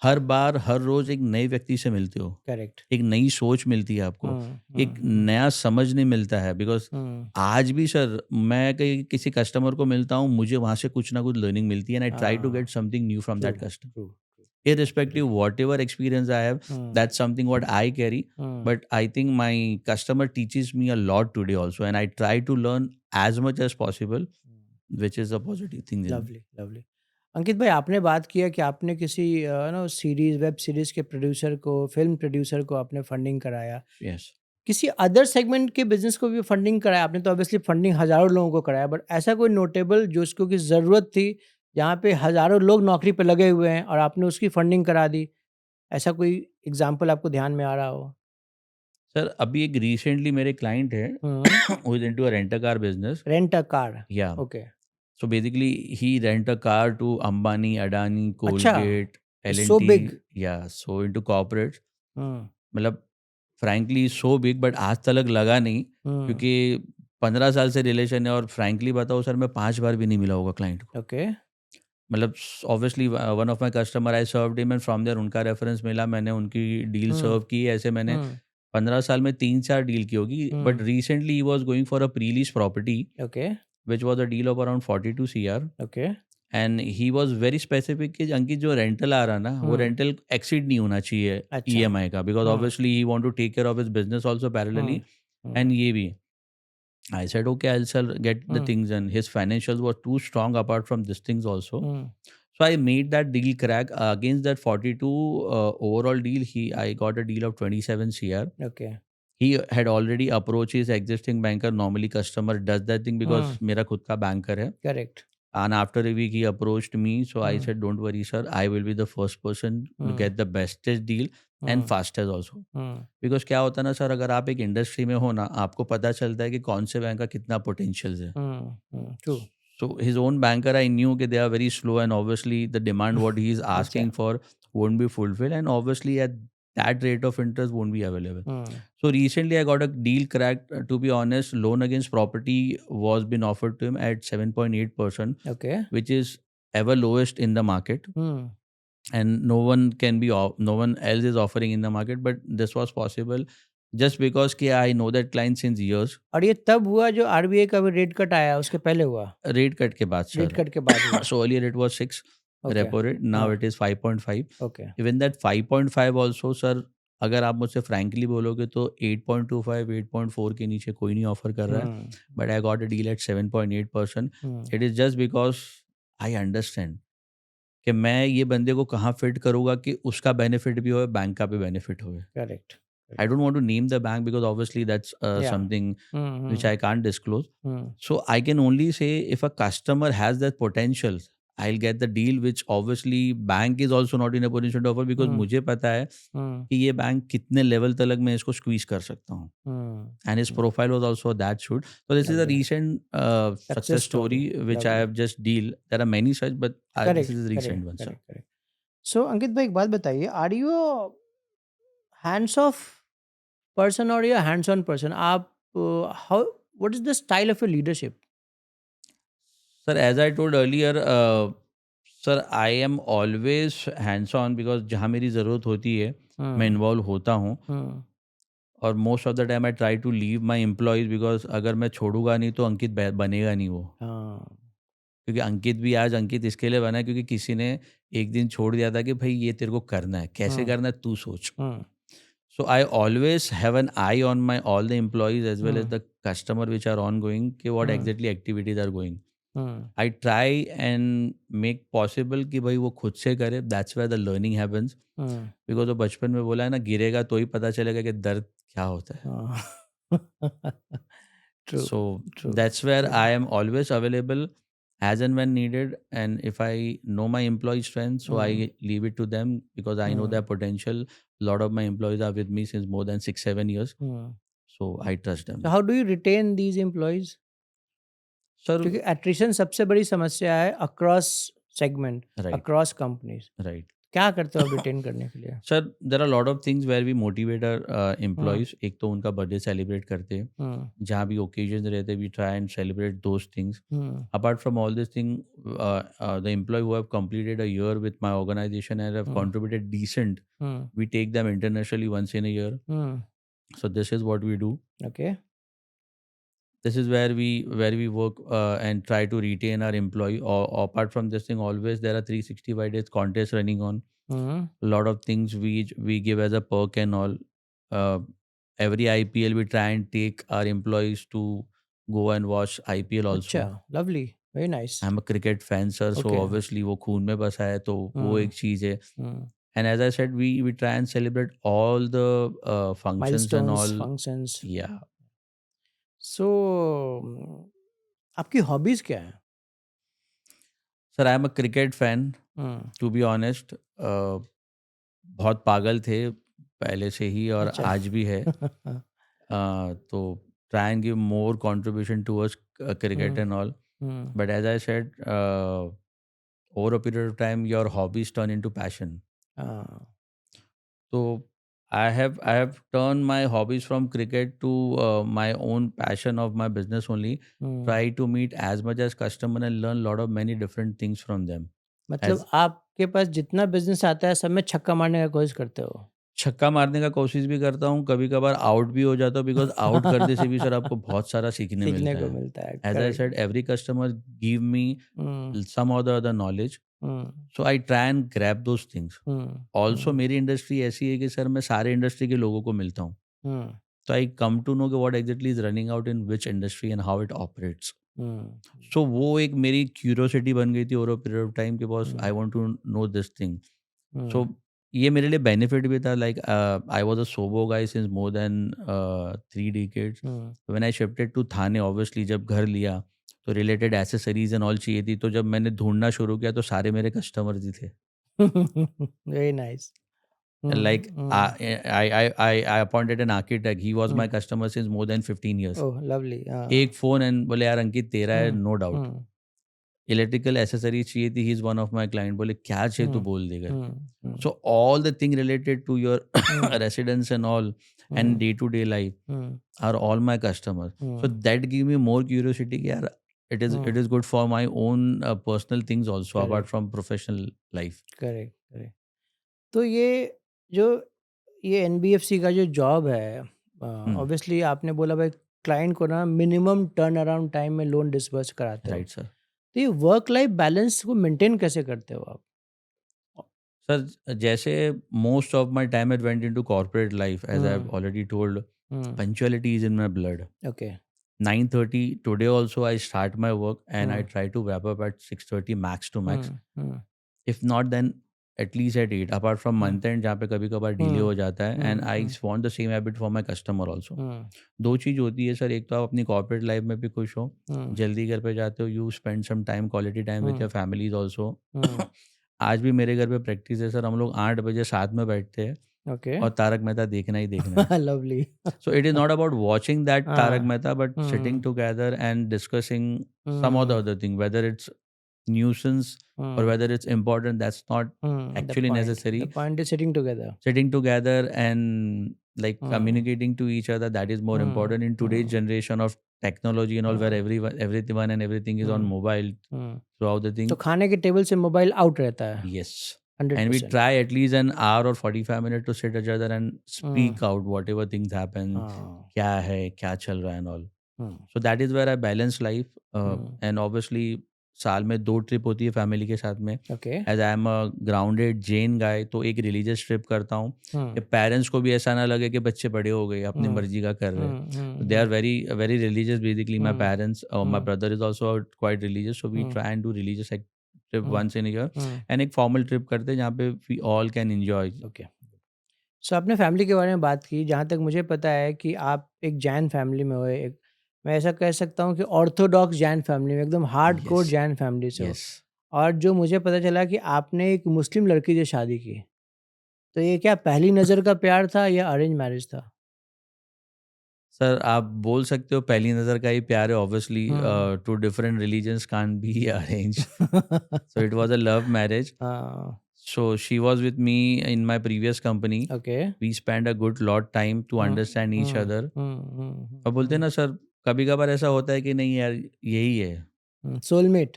हर बार हर रोज एक नए व्यक्ति से मिलते हो, करेक्ट, एक नई सोच मिलती है आपको, हुँ, एक हुँ, हुँ, नया समझने मिलता है. बिकॉज हुँ, आज भी सर मैं कहीं किसी कस्टमर को मिलता हूँ, मुझे वहाँ से कुछ ना कुछ लर्निंग मिलती है, and I try to get हाँ, something new from through, that customer. True, true, Irrespective absolutely, whatever experience I have, hmm, that's something what I carry. Hmm, But I think my customer teaches me a lot today also, and I try to learn as much as possible, hmm. which is a positive thing in. Lovely, lovely. Ankit भाई आपने बात किया कि आपने किसी सीरीज़ वेब सीरीज़ के प्रोड्यूसर को, फ़िल्म प्रोड्यूसर को आपने फंडिंग कराया। Yes. किसी अदर सेगमेंट के बिज़नेस को भी फंडिंग कराया? आपने तो ऑब्वियसली फंडिंग हज़ारों लोगों को कराया, बट ऐसा कोई नोटेबल जो उसको की ज़रूरत थी, जहाँ पे हज़ारों लोग नौकरी पे लगे हुए हैं और आपने उसकी फंडिंग करा दी? ऐसा कोई एग्ज़ाम्पल आपको ध्यान में आ रहा हो? सर अभी एक रिसेंटली मेरे क्लाइंट है हुँ, who is into a rent a car business. Rent a car, Yeah. Okay. So basically he rent a car to Ambani, Adani, अच्छा, Colgate, it's so big. L&T. Yeah. So into corporates. हुँ, मतलब फ्रैंकली सो बिग, बट आज तक लगा नहीं, हुँ, क्योंकि 15 साल से रिलेशन है, और फ्रैंकली बताओ सर, मैं 5 बार भी नहीं मिला होगा क्लाइंट को. ओके। मतलब obviously one of my customer I served him, and from there उनका रेफरेंस मिला, मैंने उनकी डील हुँ, सर्व की. ऐसे मैंने हुँ, 15 साल में 3-4 डील की होगी. But hmm, recently he was going for a pre-lease property okay, which was a deal of around 42 CR. Okay. And he was very specific कि अंकित जो रेंटल आ रहा ना, वो हुँ, रेंटल एक्सीड नहीं होना चाहिए अच्छा। ईएमआई का, because hmm, obviously he want to take care of his business also parallelly. Hmm, hmm, and ये भी, I said, okay, I'll sell, get the hmm, things, and his financials were too strong apart from these things also. Hmm, So I made that deal crack. Against that 42 overall deal, I got a deal of 27 CR. Okay. He had already approached his existing banker. Normally customer does that thing because हुँ, मेरा खुद का banker है. Correct. And after a week, he approached me. So I hmm, said, don't worry, sir. I will be the first person to hmm, get the bestest deal and hmm, fastest also. Hmm, because क्या होता है ना सर, अगर आप एक इंडस्ट्री में हो ना, आपको पता चलता है कि कौन से बैंक का कितना पोटेंशियल है. हुँ, हुँ, true. So his own banker, I knew that they are very slow, and obviously the demand what he is अच्छा, asking for won't be fulfilled. And obviously at that rate of interest won't be available. Hmm. So recently I got a deal cracked. To be honest, loan against property was been offered to him at 7.8%, Okay. which is ever lowest in the market, Hmm. and no one else is offering in the market. But this was possible just because कि I know that client since years. और ये तब हुआ जो आरबीआई का भी रेट कट आया उसके पहले हुआ? Rate cut के बाद रेट सर. कट के बाद हुआ? So earlier it was 6 okay. repo rate, now हाँ. it is 5.5. Okay. Even that 5.5 also sir, अगर आप मुझसे frankly बोलोगे तो 8.25 8.4 के नीचे कोई नहीं ऑफर कर रहा है. Hmm. But I got a deal at 7.8%. Hmm. It is just because I understand कि मैं ये बंदे को कहाँ फिट करूँगा कि उसका बेनिफिट भी होए, बैंक का भी बेनिफिट होए. Correct. I don't want to name the bank because obviously that's Yeah. something Hmm. which I can't disclose. Hmm. So I can only say if a customer has that potential, I'll get the deal, which obviously bank is also not in a position to offer because Hmm. मुझे पता है Hmm. कि ये बैंक कितने लेवल तक मैं इसको स्क्वीज कर सकता हूँ. Hmm. And his profile was also that shoot. So this is a Lovely. recent success story which I Lovely. have just deal. There are many such, but this Correct. is a recent Correct. one, sir. Correct. Correct. So अंकित भाई एक बात बताइए, are you hands off person और या हैंड्स ऑन पर्सन? आप how what is the style of your leadership? Sir, as I told earlier, sir, I am always hands on because जहाँ मेरी ज़रूरत होती है मैं इन्वॉल्व होता हूँ. और most of the time I try to leave my employees because अगर मैं छोड़ूंगा नहीं तो अंकित बनेगा नहीं वो. हाँ. क्योंकि अंकित भी आज अंकित इसके लिए बना है क्योंकि किसी ने एक दिन छोड़ दिया था कि भाई ये तेरे को करना है, कैसे करना है तू सोच. So I always have an eye on my all the employees as well as the customer which are ongoing कि what exactly activities are going. I try and make possible कि भाई वो खुद से करे. That's where the learning happens. Because वो बचपन में बोला है ना, गिरेगा तो ही पता चलेगा कि दर्द क्या होता है. True. So True. that's where True. I am always available as and when needed. And if I know my employee strength, so I leave it to them because I know their potential. A lot of my employees are with me since more than 6-7 years. So I trust them. So how do you retain these employees? Sir, क्योंकि एट्रिशन सबसे बड़ी समस्या है across segment, Right. Across companies. right. क्या करते हो आप रिटेन करने के लिए? Sir, there are a lot of things where we motivate our employees. एक तो उनका बर्थडे सेलिब्रेट करते हैं, जहाँ भी ओकेजन रहते we try and celebrate those things. Apart from all this thing, the employee who have completed a year with my organization and have contributed decent, we take them internationally once in a year. So this is what we do. Okay. This is where we work and try to retain our employee. Or apart from this thing, always there are 365 days contests running on. A lot of things we give as a perk and all. Every IPL we try and take our employees to go and watch IPL also. अच्छा, lovely, very nice. I'm a cricket fan, sir. So Okay. obviously वो खून में बसा है तो वो एक चीज है. And as I said, we try and celebrate all the functions and Milestones, all. functions. Yeah. So आपकी हॉबीज क्या है? Sir, I am a cricket fan. To be honest, बहुत पागल थे पहले से ही और अच्छा. आज भी है. तो try and give more contribution towards cricket and all. But as I said, over a period of time, your hobbies turn into passion. So I have turned my hobbies from cricket to my own passion of my business only. Try to meet as much as customer and learn a lot of many different things from them. मतलब आपके पास जितना बिजनेस आता है सब में छक्का मारने का कोशिश करते हो? छक्का मारने का कोशिश भी करता हूँ, कभी कभार आउट भी हो जाता हूँ बिकॉज आउट करने से भी सर आपको बहुत सारा सीखने सीखने को मिलता है. मिलता है. As I said, every customer give me some or the other knowledge. So I try and grab those things. Also मेरी इंडस्ट्री ऐसी है कि सर मैं सारे इंडस्ट्री के लोगों को मिलता हूँ. So I come to know what exactly is running out in which industry and how it operates. So वो एक मेरी क्यूरियोसिटी बन गई थी over a period of time के बॉस I want to know this thing. So ये मेरे लिए बेनिफिट भी था. Like I was a SoBo guy since more than 3 decades. When I shifted to Thane, obviously जब घर लिया तो रिलेटेड एसेसरीज एंड ऑल चाहिए थी. तो जब मैंने ढूंढना शुरू किया तो सारे मेरे कस्टमर्स ही थे. Very nice. Like I appointed an architect. He was my customer since more than 15 years. Oh lovely. एक फोन एंड बोले यार अंकित तेरा है, नो डाउट. इलेक्ट्रिकल एसेसरी चाहिए थी, he is one of my client, बोले क्या चाहिए तू हुँ, बोल दे करके। हुँ, हुँ, So all the thing related to your hmm, residence and all and hmm, day to day life hmm, are all my customers. So hmm, that give me more curiosity कि यार it hmm, is good for my own personal things also apart correct, from professional life. Correct, correct. तो ये जो ये एनबीएफसी का जो जॉब है, Hmm. ऑब्वियसली आपने बोला भाई क्लाइंट को ना मिनिमम टर्न अराउंड टाइम में लोन डिसबर्स कराते हो। Right, sir. तो ये वर्क लाइफ बैलेंस को मेंटेन कैसे करते हो आप? Sir, जैसे most of my time it went into corporate life, as I've hmm, already told, hmm, punctuality is in my blood. Okay, 9:30 today also I start my work and I hmm, try to wrap up at 6:30 max to max. Hmm, hmm, if not then at least at 8 apart from hmm, month end जहाँ पे कभी कभार डिले हुँ, हो जाता है, and hmm, I hmm, want the same habit for my customer also. Hmm, दो चीज़ होती है सर, एक तो आप अपनी कॉर्पोरेट लाइफ में भी खुश हो, हुँ, जल्दी घर पे जाते हो, you spend some time, quality time with hmm, your families also. Hmm, आज भी मेरे घर पे प्रैक्टिस है सर, हम लोग 8 बजे साथ में बैठते हैं ओके, और तारक मेहता देखना ही देखना है। Lovely. So it is not about watching that Tarak हाँ, Mehta, but sitting hmm, together and discussing some or the hmm, other thing, whether it's nuisance or hmm, whether it's important. That's not actually the necessary. Point is sitting together. Sitting together and like hmm, communicating to each other, that is more hmm, important in today's hmm, generation of technology and all, where hmm, everyone and everything is on hmm, mobile hmm. throughout the तो thing. खाने के टेबल से मोबाइल आउट रहता है, Yes. And we 100%। try at least an hour or 45 minutes to sit together and hmm, speak out whatever things happen, हाँ, क्या है, क्या चल रहा है and all. Hmm, So that is where I balance life. Hmm, And obviously साल में 2 ट्रिप होती है फैमिली के साथ में। Okay, as I am a grounded Jain guy, तो एक रिलीजियस ट्रिप करता हूँ कि हुँ, पेरेंट्स को भी ऐसा ना लगे कि बच्चे बड़े हो गए अपनी हुँ, मर्जी का कर रहे हैं। Hmm, hmm, they are hmm, very very religious basically, my hmm, parents, my hmm, brother is also quite religious, so we hmm, try and do religious trip hmm, once in year, hmm, and एक फॉर्मल ट्रिप करते हैं जहाँ पे we all can enjoy. Okay. So आपने फैमिली के बारे में बात की, जहाँ तक मुझे पता है कि आप एक जैन फैमिली में हो, एक मैं ऐसा कह सकता हूँ कि ऑर्थोडॉक्स जैन फैमिली में, एकदम हार्डकोर यस, जैन फैमिली से हो। यस। और जो मुझे पता चला कि आपने एक मुस्लिम लड़की से शादी की, तो ये क्या पहली नज़र का प्यार था या अरेंज मैरिज था? सर, आप बोल सकते हो पहली नज़र का ही प्यार है, obviously hmm. Two different religions can't be arranged. So it was a love marriage. हाँ, So she was with me in my previous company. Okay. We spent a good lot time to hmm, understand each hmm, other. हुँ, हुँ, और हुँ, बोलते हैं हुँ, ना सर, कभी-कभार ऐसा होता है कि नहीं यार यही है। Hmm, soulmate.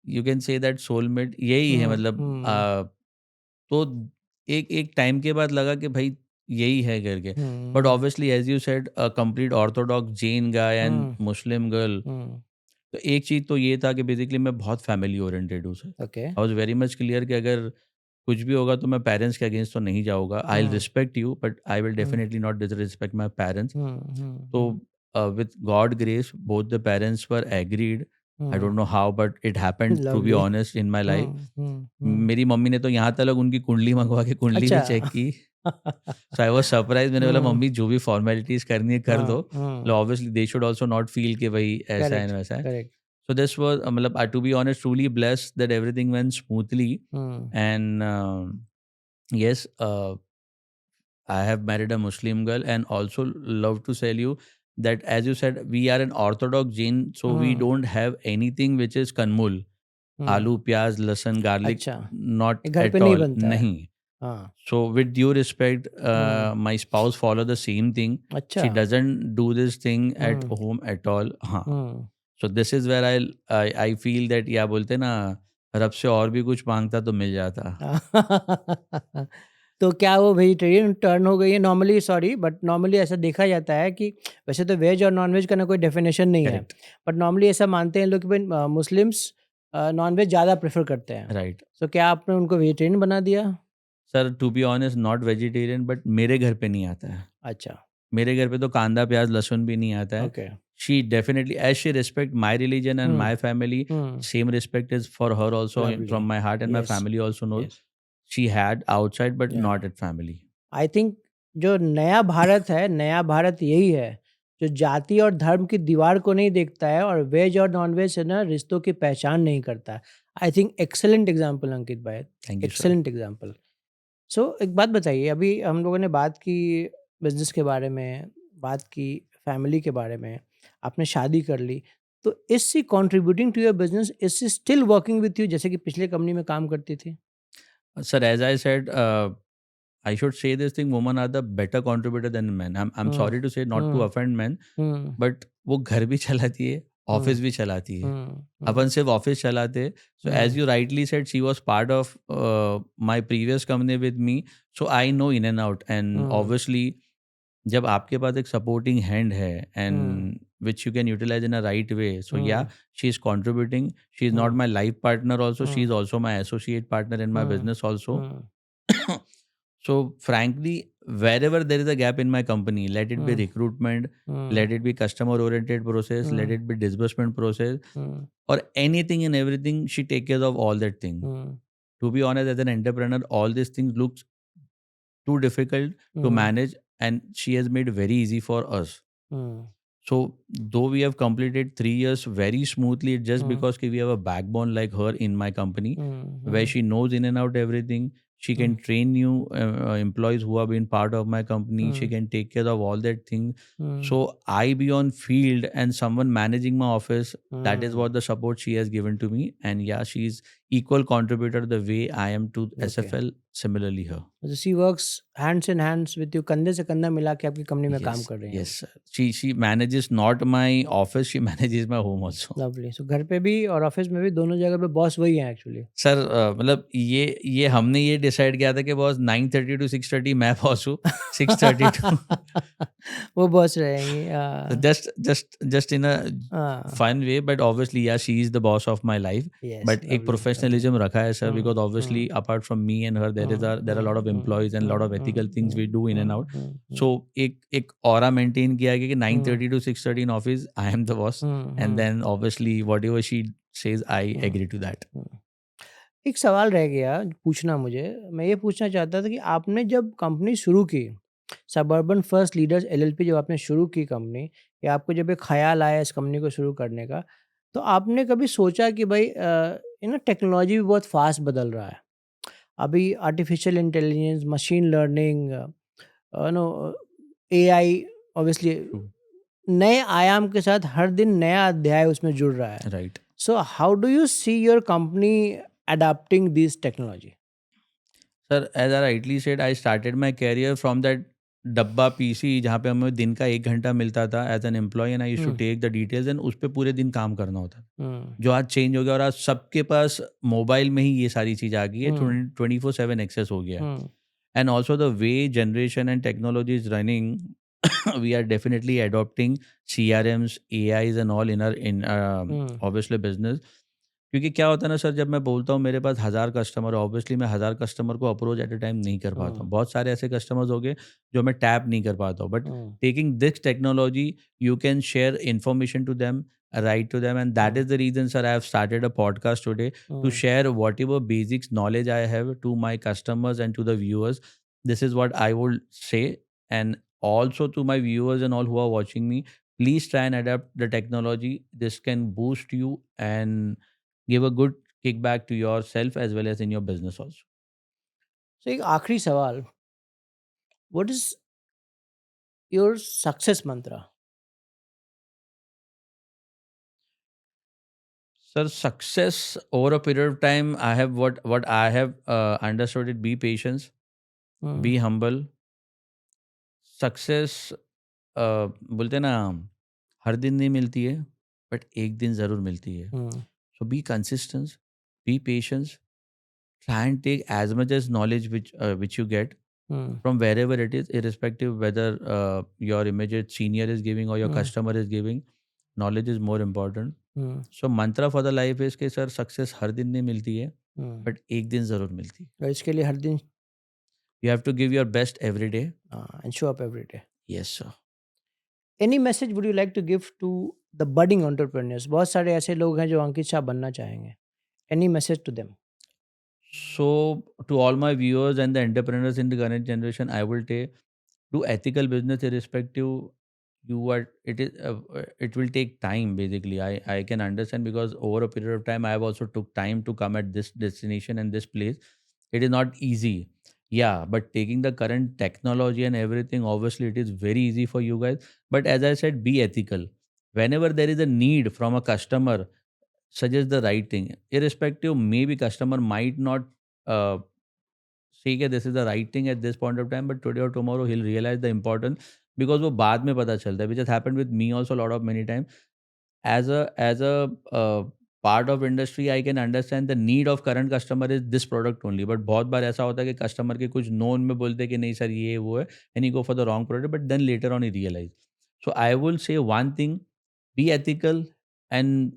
You can say that soulmate यही है, हुँ, मतलब हुँ, तो एक एक टाइम के बाद लगा कि भाई यही है करके। But hmm, obviously as you said, a complete orthodox Jain guy and hmm, Muslim girl. Hmm, तो एक चीज़ तो ये था कि बेसिकली मैं बहुत फैमिली ओरिएंटेड हूँ sir. Okay. I was very much clear कि अगर कुछ भी होगा तो मैं पेरेंट्स के अगेंस्ट तो नहीं जाऊँगा। I will hmm, respect you but I will hmm, definitely not disrespect my parents. Hmm, hmm, तो hmm, with God grace both the parents were agreed. I hmm, don't know how but it happened to be lovely. Honest in my life. Hmm, hmm, hmm, मेरी मम्मी ने तो यहाँ तक उनकी कुंडली मंगवा के कुंडली भी अच्छा। चेक की। सो आई वाज़ सरप्राइज़्ड, मैंने बोला हुँ, मम्मी जो भी फॉर्मेलिटीज़ करनी है कर हाँ, दो। Hmm, obviously they should also not feel कि भई ऐसा है करेक्ट, ना वैसा है। करेक्ट। So this was मतलब to be honest, truly blessed that everything went smoothly. Hmm, And yes, I have married a Muslim girl, and also love to tell you that as you said, we are an Orthodox Jain, so we hmm, don't have anything which is kanmul, hmm, aloo, pyaz, lasan, garlic, अच्छा, not ये घर पे at नहीं all, बनता है। nahi. हाँ, So with due respect, hmm, my spouse follow the same thing. अच्छा, She doesn't do this thing at hmm, home at all. हाँ. हुँ। So this is where I feel that, या बोलते ना, रब से और भी कुछ मांगता तो मिल जाता। तो क्या वो वेजिटेरियन टर्न हो गई है नॉर्मली? सॉरी बट नॉर्मली ऐसा देखा जाता है कि वैसे तो वेज और नॉन-वेज का ना कोई डेफिनेशन नहीं है। करेक्ट, बट नॉर्मली ऐसा मानते हैं लोग कि भाई मुस्लिम्स नॉन-वेज ज़्यादा प्रेफ़र करते हैं। राइट। सो क्या आपने उनको वेजिटेरियन बना दिया? Sir to be honest, not vegetarian, but मेरे घर पे नहीं आता है। अच्छा, मेरे घर पे तो कांदा, प्याज़, लहसुन भी नहीं आता है। Okay. She definitely as she respect my religion and hmm, my family, hmm, same respect is for her also lovely. From my heart, and my yes, family also knows yes, she had outside but yeah. Not at family. I think जो नया भारत है, नया भारत यही है, जो जाति और धर्म की दीवार को नहीं देखता है और वेज और नॉन-वेज से ना रिश्तों की पहचान नहीं करता। I think excellent example Ankit भाई, thank you sir. Excellent example. So एक बात बताइए, अभी हम लोगों ने बात की बिज़नेस के बारे में, बात की फैमिली के बारे में, आपने शादी कर ली। तो is she contributing to your business? Is she still working with you जैसे कि पिछले कंपनी में काम करती थी? Sir, as I said, I should say this thing: women are the better contributor than men. I'm hmm sorry to say, not to hmm offend men, hmm but वो घर भी चलाती है, हम्म ऑफिस भी चलाती है। हम्म अपन हम्म सिर्फ ऑफिस चलाते हैं। So as hmm you rightly said, she was part of my previous company with me, so I know in and out. And hmm obviously जब आपके पास एक सपोर्टिंग हैंड है hmm and which you can utilise in a right way, so yeah, hmm she is contributing. She is not hmm my life partner also, she is hmm also my associate partner in my hmm business also. Hmm So frankly, wherever there is a gap in my company, let it be hmm recruitment, hmm let it be customer oriented process, let hmm it be disbursement process, hmm or anything and everything, she take care of all that thing. Hmm To be honest, as an entrepreneur, all these things looks too difficult to hmm manage, and she has made very easy for us. Hmm So though we have completed 3 years very smoothly, just hmm because we have a backbone like her in my company, where hmm she knows in and out everything. She hmm can train new employees who have been part of my company. She hmm can take care of all that thing. Hmm So I be on field and someone managing my office. That is what hmm the support she has given to me. And yeah, she's equal contributor the way I am to okay. SFL. Similarly, her. She works hands in hands with you, कंधे से कंधा मिला के आपकी कंपनी में काम Yes, कर रही हैं yes, वो। sir. She manages not my office. She manages my home also. Lovely. So घर पे भी और ऑफिस में भी दोनों जगह पे बॉस वही हैं एक्चुअली। सर मतलब ये हमने ये डिसाइड किया था कि बॉस 9:30 टू 6:30 मैं बॉस हूँ, 6:30 टू वो बॉस रहेंगी। जस्ट इन अ हाँ। Fun way, but obviously yeah she is the boss of my life. Yes, but एक लवली लवली। प्रोफेशनलिज्म रखा है sir, because hmm obviously hmm apart from me and her there are lot of employees and lot of ethical things we do in and out. So एक ऑरा मेंटेन किया गया कि 9:30 to 6:30 in office I am the boss, and then obviously what ever she says I agree to that. एक सवाल रह गया पूछना मुझे। मैं ये पूछना चाहता था कि आपने जब कंपनी शुरू की, सबर्बन फर्स्ट लीडर्स एलएलपी, जब आपने शुरू की कंपनी, या आपको जब एक ख्याल आया इस कंपनी को शुरू करने का, तो आपने कभी सोचा कि भाई टेक्नोलॉजी भी बहुत फास्ट बदल रहा है। अभी artificial intelligence, machine learning, no, AI, obviously नए आयाम के साथ हर दिन नया अध्याय उसमें जुड़ रहा है। Right. So how do you see your company adapting these technology? Sir as I rightly said, I started my career from that डब्बा पीसी जहाँ पे हमें दिन का 1 घंटा मिलता था as an employee, and I used to hmm, take the details and उस पर पूरे दिन काम करना होता था। हुँ, जो आज चेंज हो गया, और आज सबके पास मोबाइल में ही ये सारी चीज़ आ गई है, हुँ, 24/7 एक्सेस हो गया है। हुँ, and also the way generation and technology is running, we are definitely adopting CRMs, AIs and all in hmm, obviously business। क्योंकि क्या होता है ना सर, जब मैं बोलता हूँ मेरे पास 1000 कस्टमर है, ऑब्वियसली मैं 1000 कस्टमर को अप्रोच एट अ टाइम नहीं कर पाता हूँ। हुँ, बहुत सारे ऐसे कस्टमर्स हो गए जो मैं टैप नहीं कर पाता हूँ, but hmm, taking this technology, you can share information to them, write to them, and that hmm, is the reason, sir, I have started a podcast today to hmm, share whatever basics knowledge I have to my customers and to the viewers. This is what I would say, and also to my viewers and all who are watching me, please try and adapt the technology. This can boost you and give a good kickback to yourself as well as in your business also. So एक आखिरी सवाल, what is your success mantra? Sir, success over a period of time, I have what I have understood it: be patience, hmm, be humble. Success बोलते हैं ना, हर दिन नहीं मिलती है, बट एक दिन ज़रूर मिलती है। Hmm, so be consistence, be patience, try and take as much as knowledge which you get hmm, from wherever it is, irrespective whether your immediate senior is giving or your hmm, customer is giving, knowledge is more important. Hmm, So mantra for the life is कि सर सक्सेस हर दिन नहीं मिलती है, हुँ, बट एक दिन ज़रूर मिलती है। और इसके लिए हर दिन You have to give your best every day. and show up every day. Yes, sir. Any message would you like to give to the budding entrepreneurs? बहुत सारे ऐसे लोग हैं जो अंकित शाह बनना चाहेंगे। Any message to them? So to all my viewers and the entrepreneurs in the current generation, I will say, do ethical business irrespective. You are it will take time. Basically, I can understand, because over a period of time I have also took time to come at this destination and this place. It is not easy. Yeah, but taking the current technology and everything, obviously it is very easy for you guys. But as I said, be ethical. whenever there is a need from a customer, suggest the right thing. Irrespective, maybe customer might not uh, say that this is the right thing at this point of time, but today or tomorrow he'll realize the importance, because वो बाद में पता चलता है, which has happened with me also a lot of many times. As a part of industry, I can understand the need of current customer is this product only, but बहुत बार ऐसा होता है कि customer के कुछ known में बोलते हैं कि नहीं सर ये वो है, and he go for the wrong product, but then later on he realize. So I will say one thing: be ethical and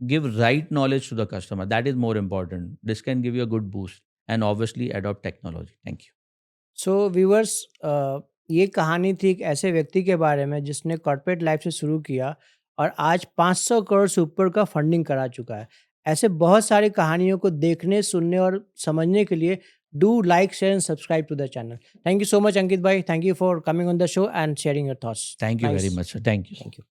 give right knowledge to the customer. That is more important. This can give you a good boost, and obviously adopt technology. Thank you. So viewers, ये कहानी थी एक ऐसे व्यक्ति के बारे में जिसने कॉर्पोरेट लाइफ से शुरू किया और आज 500 करोड़ से ऊपर का फंडिंग करा चुका है। ऐसे बहुत सारी कहानियों को देखने, सुनने और समझने के लिए do like, share and subscribe to the channel. Thank you so much Ankit भाई, thank you for coming on the show and sharing your thoughts. Thank you very nice, much, sir. Thank you. Thank you.